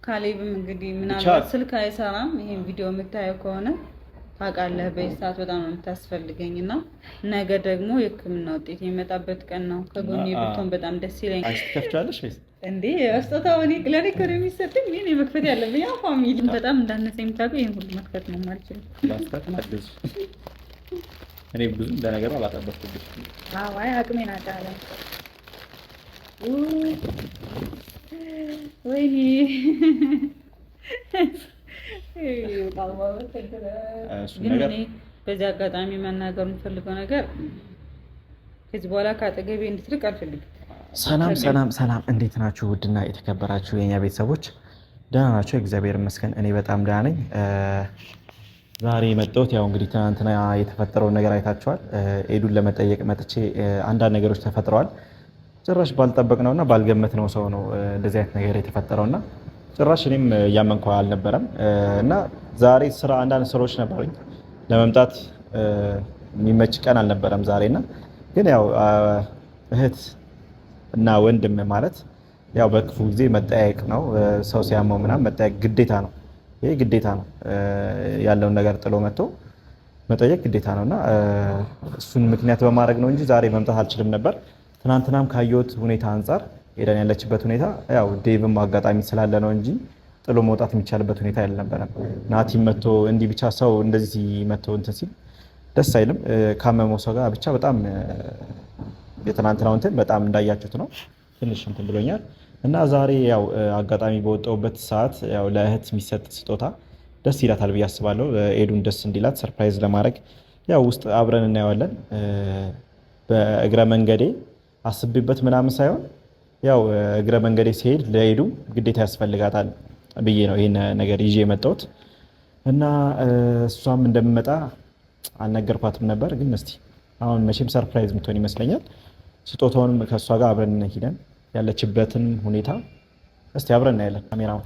ካሌብም እንግዲህ ምናልባት ስልክ አይሰራም። ይሄን ቪዲዮ የምታየው ከሆነ ታውቃለህ፣ በሰዓት በጣም ነው የምታስፈልገኝና ነገ ደግሞ የሕክምና ውጤት የሚመጣበት ቀን ነው። ከጎኔ ብትሆን በጣም ደስ ይለኛል። ትከፍቻለሽ ወይስ እንዴ? ስጦታው እኔ ለኔ እኮ ነው የሚሰጥኝ። እኔ መክፈት ያለብኝ ያው ፋሚሊ በጣም እንዳነሰ የምታውቀው ይሄን ሁሉ መክፈት ነው ማለት ነው። ላስተካክል። እኔ ብዙ እንደነገሩ አላጠበቅኩብሽ። አይ አቅሜን አውቃለሁ። ወይኔ በዚህ አጋጣሚ መናገር የምፈልገው ነገር ከዚህ በኋላ ከአጠገቤ እንድትርቅ አልፈልግም። ሰላም፣ እንዴት ናችሁ? ውድና የተከበራችሁ የኛ ቤተሰቦች ደህና ናቸው? እግዚአብሔር ይመስገን እኔ በጣም ደህና ነኝ። ዛሬ የመጣሁት ያው እንግዲህ ትናንትና የተፈጠረውን ነገር አይታችኋል። ኤዱን ለመጠየቅ መጥቼ አንዳንድ ነገሮች ተፈጥረዋል። ጭራሽ ባልጠበቅነውና ባልገመትነው ሰው ነው እንደዚህ አይነት ነገር የተፈጠረውና ጭራሽ እኔም እያመንኩ አልነበረም። እና ዛሬ አንዳንድ ስራዎች ነበሩኝ ለመምጣት የሚመች ቀን አልነበረም ዛሬና ግን ያው እህት እና ወንድም ማለት ያው በክፉ ጊዜ መጠያየቅ ነው። ሰው ሲያመው ምናምን መጠያየቅ ግዴታ ነው። ይሄ ግዴታ ነው። ያለውን ነገር ጥሎ መጥቶ መጠየቅ ግዴታ ነውና እሱን ምክንያት በማድረግ ነው እንጂ ዛሬ መምጣት አልችልም ነበር። ትናንትናም ካየሁት ሁኔታ አንፃር ሄደን ያለችበት ሁኔታ ያው ዴቭም አጋጣሚ ስላለ ነው እንጂ ጥሎ መውጣት የሚቻልበት ሁኔታ አልነበረም። ናቲም መጥቶ እንዲህ ብቻ ሰው እንደዚህ መጥቶ እንትን ሲል ደስ አይልም። ካመመው ሰው ጋር ብቻ በጣም የትናንትናው እንትን በጣም እንዳያችሁት ነው። ትንሽ እንትን ብሎኛል እና ዛሬ ያው አጋጣሚ በወጣሁበት ሰዓት ያው ለእህት የሚሰጥ ስጦታ ደስ ይላታል ብዬ አስባለሁ። ኤዱን ደስ እንዲላት ሰርፕራይዝ ለማድረግ ያው ውስጥ አብረን እናየዋለን። በእግረ መንገዴ አስቤበት ምናምን ሳይሆን ያው እግረ መንገዴ ሲሄድ ለኤዱ ግዴታ ያስፈልጋታል ብዬ ነው ይሄን ነገር ይዤ የመጣሁት እና እሷም እንደምመጣ አልነገርኳትም ነበር። ግን እስቲ አሁን መቼም ሰርፕራይዝ የምትሆን ይመስለኛል። ስጦታውንም ከእሷ ጋር አብረን ሄደን ያለችበትን ሁኔታ እስቲ አብረን እናያለን። ካሜራውን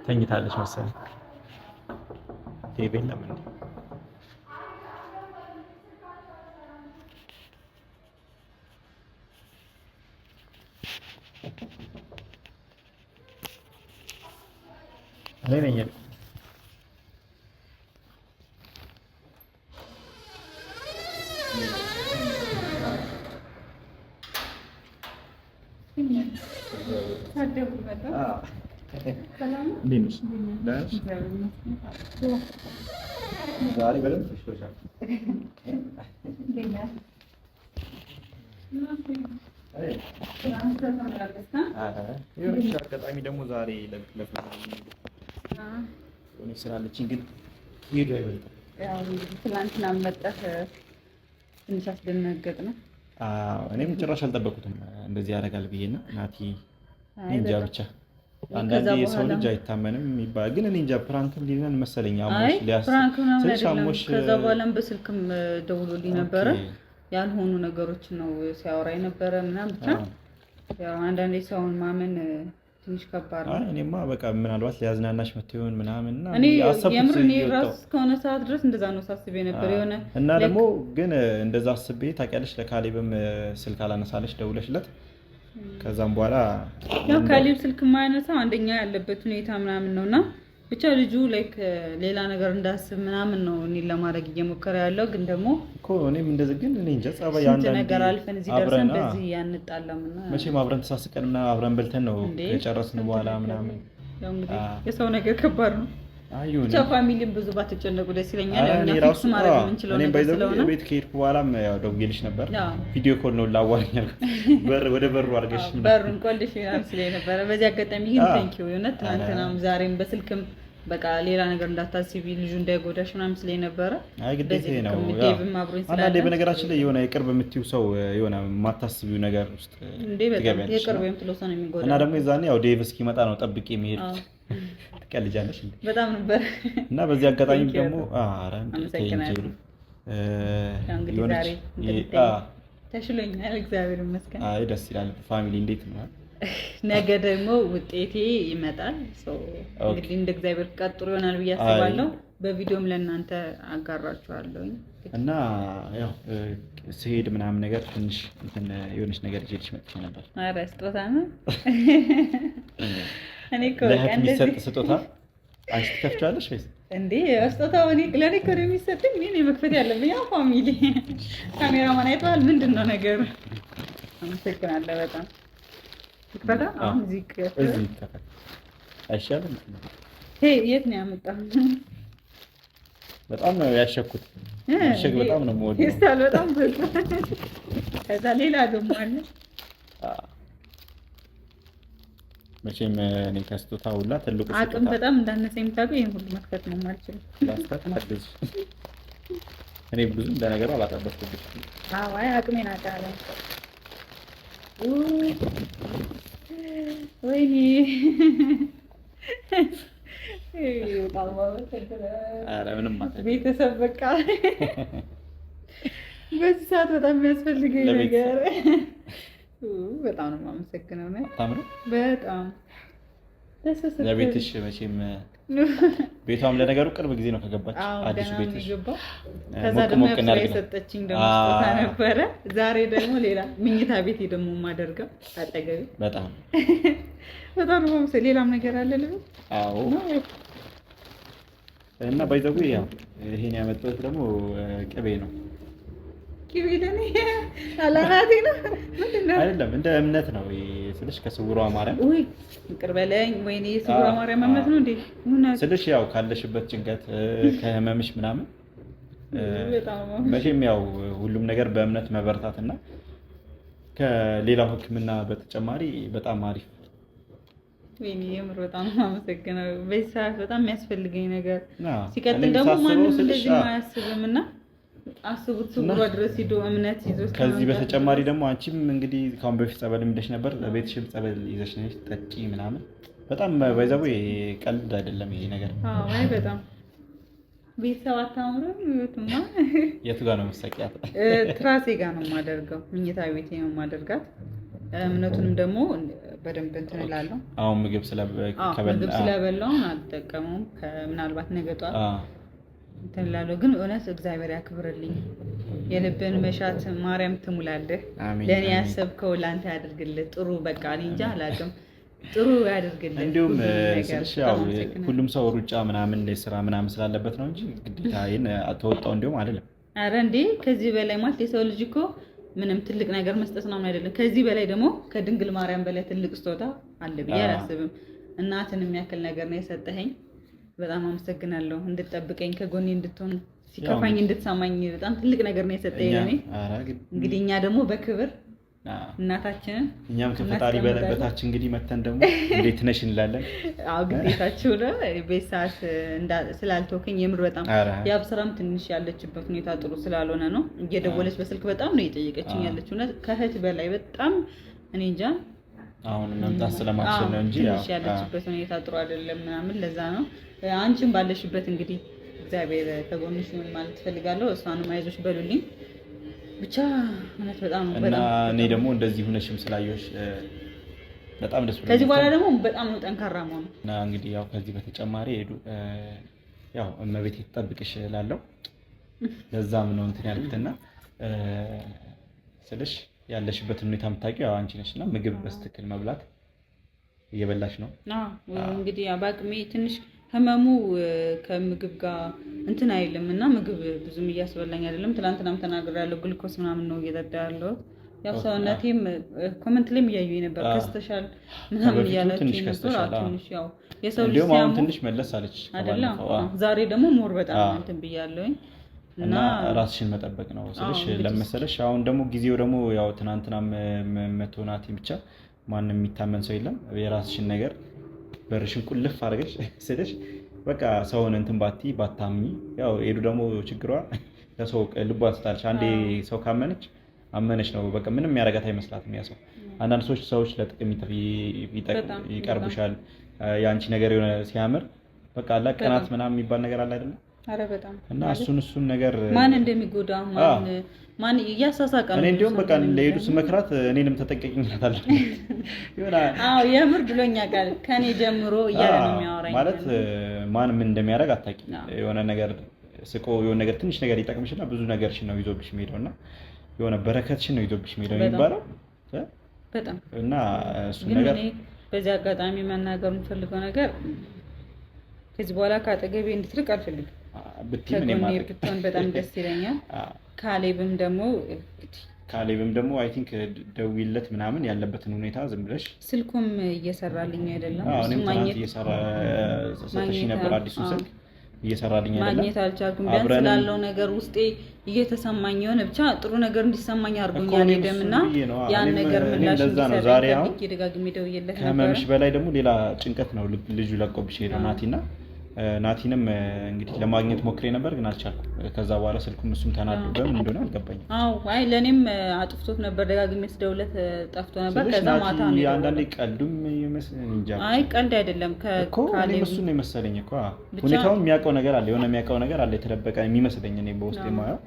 ተኝታለች መሰለኝ። ቲቪ ለምን ነኝ ዛሬ በደንብ ተሽሎሻል። አጋጣሚ ደግሞ ዛሬ ሆነ ስላለችኝ ግን ሄዱ አይበልጥም። ትናንትና መጣህ ትንሽ አስደነገጥ ነው። እኔም ጭራሽ አልጠበቁትም እንደዚህ ያደርጋል ብዬና ናቲ እንጃ ብቻ አንዳንዴ የሰው ልጅ አይታመንም የሚባል ግን እኔ እንጃ ፕራንክም ሊሆን መሰለኝ። አሞሽ ከዛ በኋላም በስልክም ደውሎልኝ ነበረ። ያልሆኑ ነገሮች ነው ሲያወራ የነበረ ምናምን ብቻ ያው አንዳንዴ ሰውን ማመን ትንሽ ከባድ ነው። እኔማ በቃ ምናልባት ሊያዝናናሽ መጥቶ ይሆን ምናምንና እኔ የምር እኔ ራስ ከሆነ ሰዓት ድረስ እንደዛ ነው ሳስቤ ነበር የሆነ እና ደግሞ ግን እንደዛ አስቤ ታውቂያለሽ። ለካሌብም ስልክ አላነሳለሽ ደውለሽለት ከዛም በኋላ ያው ካሌብ ስልክ የማያነሳው አንደኛ ያለበት ሁኔታ ምናምን ነውና ብቻ ልጁ ላይክ ሌላ ነገር እንዳስብ ምናምን ነው እኔን ለማድረግ እየሞከረ ያለው። ግን ደግሞ እኮ እኔም እንደዚህ ግን እኔ እንጃ ጸባይ አንዳንዴ ነገር አልፈን እዚህ ደርሰን እንደዚህ ያንጣላምና መቼም አብረን ተሳስቀንና አብረን በልተን ነው ከጨረስን በኋላ ምናምን ያው እንግዲህ የሰው ነገር ከባድ ነው። ብቻ ፋሚሊም ብዙ ባትጨነቁ ደስ ይለኛል። ያው እኛ ፊክስ ማድረግ የምንችለው ነገር ስለሆነ ቤት ከሄድኩ በኋላም ያው ደውዬልሽ ነበር። ቪዲዮ ኮል ነው ላዋራኛል ወደ በሩ አድርገሽ በሩን ቆልሽ ይላል ስለይ ነበር። በዚህ አጋጣሚ ግን ቴንኪው የሆነ ትናንትናም ዛሬም በስልክም በቃ ሌላ ነገር እንዳታስቢ ልጁ እንዳይጎዳሽ ምናምን ስለይ ነበር። አይ ግዴታ ነው አንዳንዴ በነገራችን ላይ የሆነ የቅርብ የምትይው ሰው የሆነ የማታስቢው ነገር ውስጥ እንዴ በጣም የቅርብ የምትለው ሰው ነው የሚጎዳው። እና ደግሞ የዛኔ ያው ዴቭ እስኪመጣ ነው ጠብቄ የሚሄድ ትቀልጃለሽ እንዴ በጣም ነበር። እና በዚህ አጋጣሚ ደግሞ አረ እንዴ ተሽሎኛል፣ እግዚአብሔር ይመስገን። አይ ደስ ይላል። ፋሚሊ እንዴት ነው? ነገ ደግሞ ውጤቴ ይመጣል። እንግዲህ እንደ እግዚአብሔር ቀጥሮ ይሆናል ብዬ አስባለሁ። በቪዲዮም ለእናንተ አጋራችኋለሁ እና ያው ስሄድ ምናምን ነገር ትንሽ እንትን የሆነች ነገር ይዤልሽ መጥቼ ነበር። ኧረ ስጦታ ነው። እኔ እኮ ለእህት የሚሰጥ ስጦታ አንቺ ትከፍቻለሽ ወይስ እንዴ? ስጦታው ለእኔ እኮ ነው የሚሰጥኝ። እኔ መክፈት ያለብኝ ያው ፋሚሊ ካሜራማን አይተዋል። ምንድን ነው ነገሩ? አመሰግናለሁ በጣም ይፈታ። አሁን እዚህ ይከፈት አይሻልም? የት ነው ያመጣው? በጣም ነው ያሸኩት። እሺግ በጣም ነው የምወደው። ይስታል በጣም ብዙ። ከዛ ሌላ ደግሞ አለ። መቼም እኔ ከስጦታ ሁላ ትልቁ ስጦታ አቅም በጣም እንዳነሰኝ የምታውቀው ይሄን ሁሉ መክፈት ነው የማልችለው። ላስተካክልሽ። እኔ ብዙ እንደነገሩ አላጠበቅኩብሽ። አዎ አይ አቅሜን አውቃለሁ። ወይኔ ቤተሰብ በቃ በዚህ ሰዓት በጣም የሚያስፈልገኝ ነገር በጣም ነው የማመሰግነው። በጣም ለቤትሽ መቼም ቤቷም ለነገሩ ቅርብ ጊዜ ነው ከገባች አዲሱ ቤትሽ። ከዛ ደግሞ የሰጠችኝ ደግሞ ስጦታ ነበረ። ዛሬ ደግሞ ሌላ ምኝታ ቤቴ ደግሞ የማደርገው አጠገቤ በጣም ነው የማመሰግነው። ሌላም ነገር አለ ልበል? አዎ እና ባይዘጉ ያው ይሄን ያመጣሁት ደግሞ ቅቤ ነው። ቅቤ ለኔ አላማቴ ነው አይደለም፣ እንደ እምነት ነው ስልሽ ከስውሯ ማርያም። ወይ ይቅር በለኝ። ወይኔ ስውሯ ማርያም እምነት ነው እንዴ ስልሽ ያው ካለሽበት ጭንቀት ከህመምሽ ምናምን መቼም ያው ሁሉም ነገር በእምነት መበርታትና ከሌላው ሕክምና በተጨማሪ በጣም አሪፍ። ወይኔ የምር በጣም አመሰግናለሁ። በዚህ ሰዓት በጣም የሚያስፈልገኝ ነገር ሲቀጥል ደግሞ ማንም እንደዚህ ማያስብም እና አስቡት ስውሯ ድረስ ሂዶ እምነት ይዞ ከዚህ በተጨማሪ ደግሞ አንቺም እንግዲህ ካሁን በፊት ጸበል እንደሽ ነበር። ቤትሽም ጸበል ይዘሽ ነሽ ጠጪ ምናምን። በጣም ባይዘው ቀልድ አይደለም ይሄ ነገር። አዎ አይ በጣም ቤተሰብ አታምሩም? ይወቱማ የቱ ጋር ነው መሰቂያት? ትራሴ ጋር ነው የማደርገው፣ ምኝታ ቤቴ ነው የማደርጋት። እምነቱንም ደግሞ በደንብ እንትን እላለሁ። አሁን ምግብ ስለበላሁ አልጠቀመውም። ምናልባት ነገ ጧት እንትን እላለሁ። ግን እውነት እግዚአብሔር ያክብርልኝ። የልብን መሻት ማርያም ትሙላለህ። ለእኔ ያሰብከው ለአንተ ያድርግልህ። ጥሩ በቃ እኔ እንጃ አላውቅም። ጥሩ ያድርግልህ። እንዲሁም ያው ሁሉም ሰው ሩጫ ምናምን ስራ ምናምን ስላለበት ነው እንጂ ግዴታ ይሄን ተወጣው እንዲሁም አይደለም። ኧረ እንዴ ከዚህ በላይ ማለት የሰው ልጅ እኮ ምንም ትልቅ ነገር መስጠት ነው አይደለም። ከዚህ በላይ ደግሞ ከድንግል ማርያም በላይ ትልቅ ስጦታ አለ ብዬ አላስብም። እናትን የሚያክል ነገር ነው የሰጠኸኝ። በጣም አመሰግናለሁ። እንድትጠብቀኝ ከጎኔ እንድትሆን ሲከፋኝ እንድትሰማኝ በጣም ትልቅ ነገር ነው የሰጠኝ ለኔ። እንግዲህ እኛ ደግሞ በክብር እናታችንን እኛም ከፈጣሪ በታች እንግዲህ መተን ደግሞ እንዴት ነሽ እንላለን። አዎ ግዴታችሁ ነው። ቤት ሰዓት ስላልተወከኝ የምር በጣም ያብስራም ትንሽ ያለችበት ሁኔታ ጥሩ ስላልሆነ ነው እየደወለች በስልክ በጣም ነው የጠየቀችኝ ያለችው። እና ከእህት በላይ በጣም እኔ እንጃ አሁን መምጣት ስለማትችል ነው እንጂ ትንሽ ያለችበት ሁኔታ ጥሩ አይደለም ምናምን ለዛ ነው። አንቺም ባለሽበት እንግዲህ እግዚአብሔር ከጎንሽ ነው ማለት ፈልጋለሁ። እሷንም አይዞሽ በሉልኝ ብቻ እውነት በጣም ነው። እና እኔ ደግሞ እንደዚህ ሆነሽም ስላየሽ በጣም ደስ ብሎኛል። ከዚህ በኋላ ደግሞ በጣም ነው ጠንካራ መሆን እና እንግዲህ ያው ከዚህ በተጨማሪ ያው እመቤቴ ትጠብቅሽ እላለሁ። ለዛም ነው እንትን ያልኩትና ስልሽ ያለሽበትን ሁኔታ የምታውቂው ያው አንቺ ነሽና ምግብ በስትክክል መብላት እየበላሽ ነው። እንግዲህ በአቅሜ ትንሽ ህመሙ ከምግብ ጋር እንትን አይልም እና ምግብ ብዙም እያስበላኝ አይደለም። ትናንትናም ተናግሬያለሁ። ግሉኮስ ምናምን ነው እየጠጣ ያለው። ያው ሰውነቴም ኮመንት ላይም እያዩኝ ነበር ከስተሻል ምናምን እያላችሁ ነበር። ትንሽ ያው የሰው ልጅ ሲያሙ ትንሽ መለስ አለች አይደለም። ዛሬ ደግሞ ሞር በጣም እንትን ብያለሁኝ እና ራስሽን መጠበቅ ነው ስልሽ ለመሰለሽ። አሁን ደግሞ ጊዜው ደግሞ ያው ትናንትናም መቶናት ብቻ ማንም የሚታመን ሰው የለም። የራስሽን ነገር በርሽን ቁልፍ አድርገሽ ስልሽ በቃ ሰውን እንትን ባታምኚ። ያው ሄዱ ደግሞ ችግሯ ለሰው ልቧ ስታልሽ አንዴ ሰው ካመነች አመነች ነው በቃ ምንም ያረጋት አይመስላትም ያ ሰው። አንዳንድ ሰዎች ለጥቅም ይቀርቡሻል። የአንቺ ነገር የሆነ ሲያምር በቃ ለቀናት ምናምን የሚባል ነገር አለ አይደል? አረ በጣም እና እሱን ነገር ማን እንደሚጎዳ ማን ማን እያሳሳቀ ነው። እኔ እንዲያውም በቃ ለሄዱ ስመክራት እኔንም ተጠንቀቂ እንላታለን። አዎ የምር ብሎኛ ቃል ከኔ ጀምሮ እያለ ነው የሚያወራኝ። ማለት ማን ምን እንደሚያደርግ አታውቂም። የሆነ ነገር ስቆ የሆነ ነገር ትንሽ ነገር ይጠቅምሽና ብዙ ነገርሽን ነው ይዞብሽ የሚሄደውና የሆነ በረከትሽን ነው ይዞብሽ የሚሄደው የሚባለው በጣም እና እሱ ነገር በዚህ አጋጣሚ መናገር የምፈልገው ነገር ከዚህ በኋላ ካጠገቤ እንድትርቅ አልፈልግም። ብትሆን በጣም ደስ ይለኛል። ካሌብም ደግሞ አይ ቲንክ ደውይለት ምናምን ያለበትን ሁኔታ ዝም ብለሽ ስልኩም እየሰራልኝ አይደለም። እሱም ማግኘት ሰጥሽ ነበር አዲሱ ስልክ እየሰራልኝ አይደለም። ማግኘት አልቻልኩም። ቢያንስ ስላለው ነገር ውስጤ እየተሰማኝ የሆነ ብቻ ጥሩ ነገር እንዲሰማኝ አድርጎኛል። ደምና ያን ነገር ምላሽ ነው ዛሬ አሁን ደጋግሜ ደውዬለት ነበር። ከመምሽ በላይ ደግሞ ሌላ ጭንቀት ነው ልጁ ለቆብሽ ሄደው ናቲንም እንግዲህ ለማግኘት ሞክሬ ነበር ግን አልቻልኩም። ከዛ በኋላ ስልኩም እሱም ተናዶ በምን እንደሆነ አልገባኝም። አዎ አይ ለኔም አጥፍቶት ነበር ደጋግሜ ስደውለት ጠፍቶ ነበር። ከዛ ማታ ነው አንዳንዴ ቀልዱም ይመስለኝ እንጃ። አይ ቀልድ አይደለም ከካሌብ እሱ ነው የመሰለኝ እኮ ሁኔታውን የሚያውቀው ነገር አለ የሆነ የሚያውቀው ነገር አለ የተደበቀ የሚመስለኝ እኔ በውስጤ የማየው።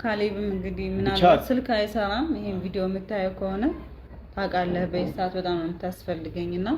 ካሌብም እንግዲህ ምናልባት ስልክ አይሰራም። ይሄን ቪዲዮ የምታየው ከሆነ ታውቃለህ በሰዓት በጣም ነው የምታስፈልገኝና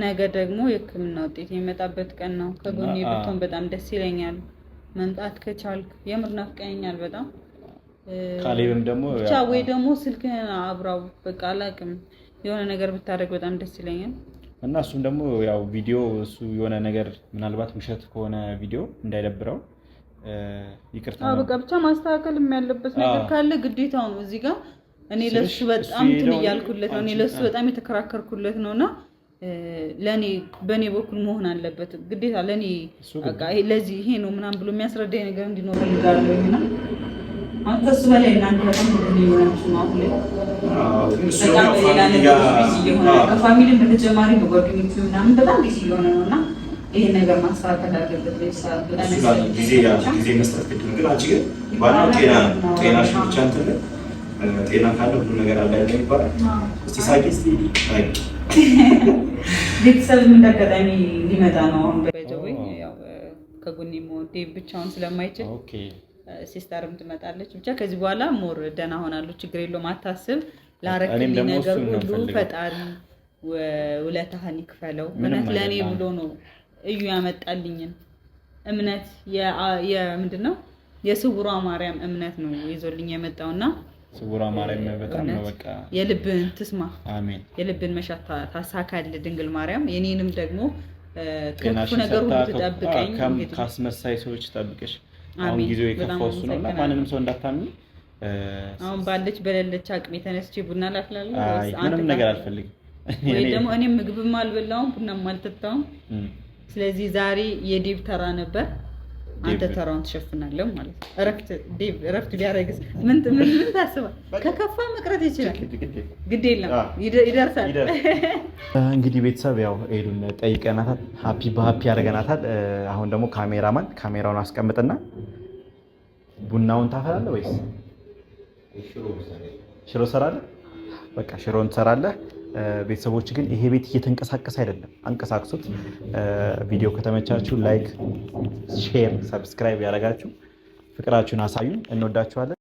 ነገ ደግሞ የሕክምና ውጤት የሚመጣበት ቀን ነው። ከጎኔ ብትሆን በጣም ደስ ይለኛል። መምጣት ከቻልክ የምር ናፍቀኸኛል በጣም። ካሌብም ደግሞ ብቻ ወይ ደግሞ ስልክህን አብራው በቃ አላውቅም የሆነ ነገር ብታደርግ በጣም ደስ ይለኛል። እና እሱም ደግሞ ያው ቪዲዮ እሱ የሆነ ነገር ምናልባት ውሸት ከሆነ ቪዲዮ እንዳይደብረው ይቅርታ ነው። በቃ ብቻ ማስተካከል ያለበት ነገር ካለ ግዴታው ነው እዚህ ጋር እኔ ለሱ በጣም ትንያልኩለት ነው። እኔ ለሱ በጣም የተከራከርኩለት ነውና ለኔ በኔ በኩል መሆን አለበት ግዴታ ለኔ በቃ ለዚህ ይሄ ነው ምናምን ብሎ የሚያስረዳኝ ነገር እንዲኖር ፈልጋለሁና አሁን ከሱ በላይ እናንተ በጣም ትንያላችሁ ነው። ከፋሚሊም በተጨማሪ በጓደኞቹ ምናምን በጣም ቢዚ የሆነ ነውና ይሄን ነገር ማስተካከል አለበት። ጊዜ መስጠት ግድ ነው። ግን አንቺ ግን ዋናው ጤናሽ ብቻ እንትን ጤና ካለ ሁሉ ነገር አለ ይባላል። እስቲ ሳቂ እስቲ አይ ቤተሰብም እንዳጋጣሚ ሊመጣ ነው አሁን በጀወኝ ያው ከጎኔ ሞዴ ብቻውን ስለማይችል ሲስተርም ትመጣለች። ብቻ ከዚህ በኋላ ሞር ደህና ሆናለሁ። ችግር የለውም አታስብ። ላረክልኝ ነገር ሁሉ ፈጣሪ ውለታህን ይክፈለው። እምነት ለኔ ብሎ ነው እዩ ያመጣልኝን እምነት የምንድነው የስውሯ ማርያም እምነት ነው ይዞልኝ የመጣውና ስውሯ ማርያም በጣም ነው በቃ የልብን ትስማ። አሜን። የልብን መሻት ታሳካል ድንግል ማርያም። የኔንም ደግሞ ክፉ ነገር ሁሉ ተጠብቀኝ። ካስመሳይ ሰዎች ተጠብቀሽ። አሁን ጊዜው የከፋው እሱ ነውና ማንንም ሰው እንዳታምኑ። አሁን ባለች በሌለች አቅሜ ተነስቼ ቡና ላፍላለሁ። ምንም ነገር አልፈልግም ወይ ደግሞ እኔም ምግብም አልበላውም ቡናም አልጠጣውም። ስለዚህ ዛሬ የዴብ ተራ ነበር። አንተ ተራውን ትሸፍናለህ ማለት ነው። እረፍት ቢያደርግስ ምን ታስባለህ? ከከፋ መቅረት ይችላል። ግድ የለም ይደርሳል። እንግዲህ ቤተሰብ ያው ሄዱን ጠይቀናታል። ሃፒ በሃፒ ያደርገናታል። አሁን ደግሞ ካሜራውን አስቀምጥና ቡናውን ታፈላለህ ወይስ ሽሮ ሰራለህ? በቃ ሽሮን ትሰራለህ። ቤተሰቦች ግን ይሄ ቤት እየተንቀሳቀሰ አይደለም፣ አንቀሳቅሱት። ቪዲዮ ከተመቻችሁ ላይክ፣ ሼር፣ ሰብስክራይብ ያደረጋችሁ ፍቅራችሁን አሳዩን። እንወዳችኋለን።